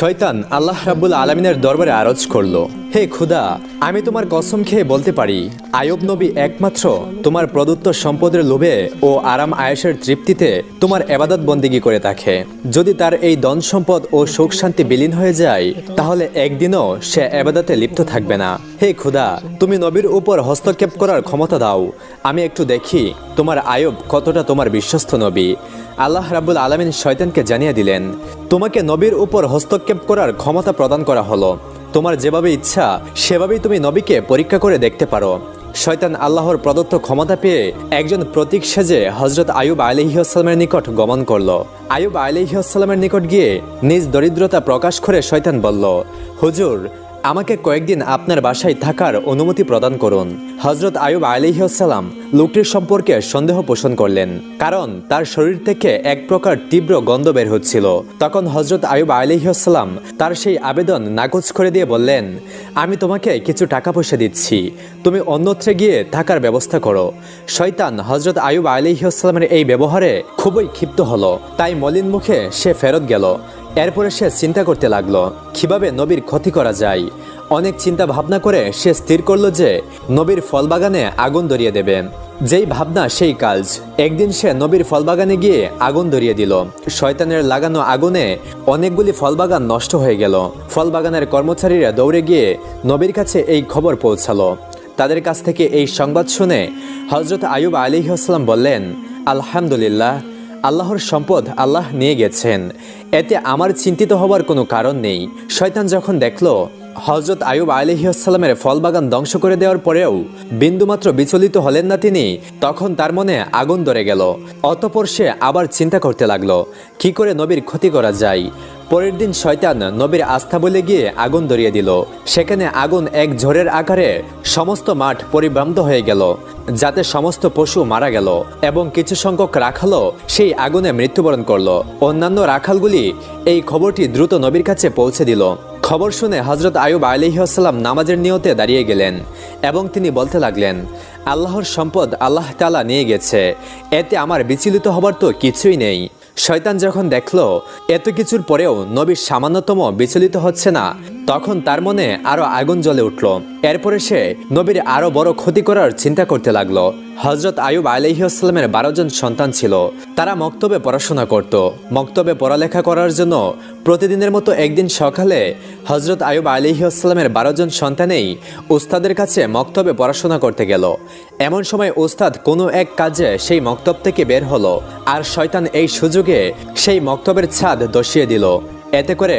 শয়তান আল্লাহ রাব্বুল আলামিনের দরবারে আরজ করল, হে খুদা, আমি তোমার কসম খেয়ে বলতে পারি আইয়ুব নবী একমাত্র তোমার প্রদত্ত সম্পদের লোভে ও আরাম আয়েশের তৃপ্তিতে তোমার ইবাদত বন্দেগী করে থাকে। যদি তার এই ধন সম্পদ ও সুখ শান্তি বিলীন হয়ে যায়, তাহলে একদিনও সে ইবাদতে লিপ্ত থাকবে না। হে খুদা, তুমি নবীর উপর হস্তক্ষেপ করার ক্ষমতা দাও, আমি একটু দেখি তোমার আইয়ুব কতটা তোমার বিশ্বস্ত নবী। আল্লাহ রাব্বুল আলামিন শয়তানকে জানিয়ে দিলেন, তোমাকে নবীর উপর হস্তক্ষেপ করার ক্ষমতা প্রদান করা হলো। তোমার যেভাবে ইচ্ছা সেভাবেই তুমি নবীকে পরীক্ষা করে দেখতে পারো। শয়তান আল্লাহর প্রদত্ত ক্ষমতা পেয়ে একজন প্রতীক সেজে হযরত আইয়ুব আলাইহিসসালামের নিকট গমন করলো। আইয়ুব আলাইহিসসালামের নিকট গিয়ে নিজ দরিদ্রতা প্রকাশ করে শয়তান বলল, হুজুর, আমাকে কয়েকদিন আপনার বাসায় থাকার অনুমতি প্রদান করুন। হযরত আইয়ুব আলাইহিসসালাম লোকটির সম্পর্কে সন্দেহ পোষণ করলেন, কারণ তার শরীর থেকে এক প্রকার তীব্র গন্ধ বের হচ্ছিল। তখন হযরত আইয়ুব আলাইহিসসালাম তার সেই আবেদন নাকচ করে দিয়ে বললেন, আমি তোমাকে কিছু টাকা পয়সা দিচ্ছি, তুমি অন্যত্রে গিয়ে থাকার ব্যবস্থা করো। শয়তান হযরত আইয়ুব আলাইহিসসালামের এই ব্যবহারে খুবই ক্ষিপ্ত হলো, তাই মলিন মুখে সে ফেরত গেল। এরপরে সে চিন্তা করতে লাগলো কিভাবে নবীর ক্ষতি করা যায়। অনেক চিন্তা ভাবনা করে সে স্থির করলো যে নবীর ফলবাগানে আগুন ধরিয়ে দেবে। যেই ভাবনা সেই কাজ। একদিন সে নবীর ফলবাগানে গিয়ে আগুন ধরিয়ে দিল। শয়তানের লাগানো আগুনে অনেকগুলি ফলবাগান নষ্ট হয়ে গেল। ফলবাগানের কর্মচারীরা দৌড়ে গিয়ে নবীর কাছে এই খবর পৌঁছালো। তাদের কাছ থেকে এই সংবাদ শুনে হযরত আইয়ুব আলাইহিসসালাম বললেন, আলহামদুলিল্লাহ, আল্লাহর সম্পদ আল্লাহ নিয়ে গেছেন, এতে আমার চিন্তিত হবার কোনো কারণ নেই। শয়তান যখন দেখলো হযরত আইয়ুব আলাইহিসসালামের ফলবাগান ধ্বংস করে দেওয়ার পরেও বিন্দুমাত্র বিচলিত হলেন না তিনি, তখন তার মনে আগুন ধরে গেল। অতঃপর সে আবার চিন্তা করতে লাগলো কি করে নবীর ক্ষতি করা যায়। পরের দিন শয়তান নবীর আস্থা বলে গিয়ে আগুন ধরিয়ে দিল। সেখানে আগুন এক ঝড়ের আকারে সমস্ত মাঠ পরিভ্রান্ত হয়ে গেল, যাতে সমস্ত পশু মারা গেল এবং কিছু সংখ্যক রাখালও সেই আগুনে মৃত্যুবরণ করলো। অন্যান্য রাখালগুলি এই খবরটি দ্রুত নবীর কাছে পৌঁছে দিল। খবর শুনে হযরত আইয়ুব আলাইহিসসালাম নামাজের নিয়তে দাঁড়িয়ে গেলেন এবং তিনি বলতে লাগলেন, আল্লাহর সম্পদ আল্লাহ তাআলা নিয়ে গেছে, এতে আমার বিচলিত হবার তো কিছুই নেই। শয়তান যখন দেখলো এত কিছুর পরেও নবী সামান্যতম বিচলিত হচ্ছে না, তখন তার মনে আরো আগুন জ্বলে উঠল। এরপরে সে নবীর আরো বড় ক্ষতি করার চিন্তা করতে লাগলো। হযরত আইয়ুব আলাইহিসসালামের 12 জন সন্তান ছিল। তারা মক্তবে পড়াশোনা করত। মক্তবে পড়ালেখা করার জন্য প্রতিদিনের মতো একদিন সকালে হযরত আইয়ুব আলাইহিসসালামের 12 জন সন্তানেই উস্তাদের কাছে মক্তবে পড়াশোনা করতে গেল। এমন সময় উস্তাদ কোনো এক কাজে সেই মক্তব থেকে বের হলো, আর শয়তান এই সুযোগে সেই মক্তবের ছাদ ধসিয়ে দিল। এতে করে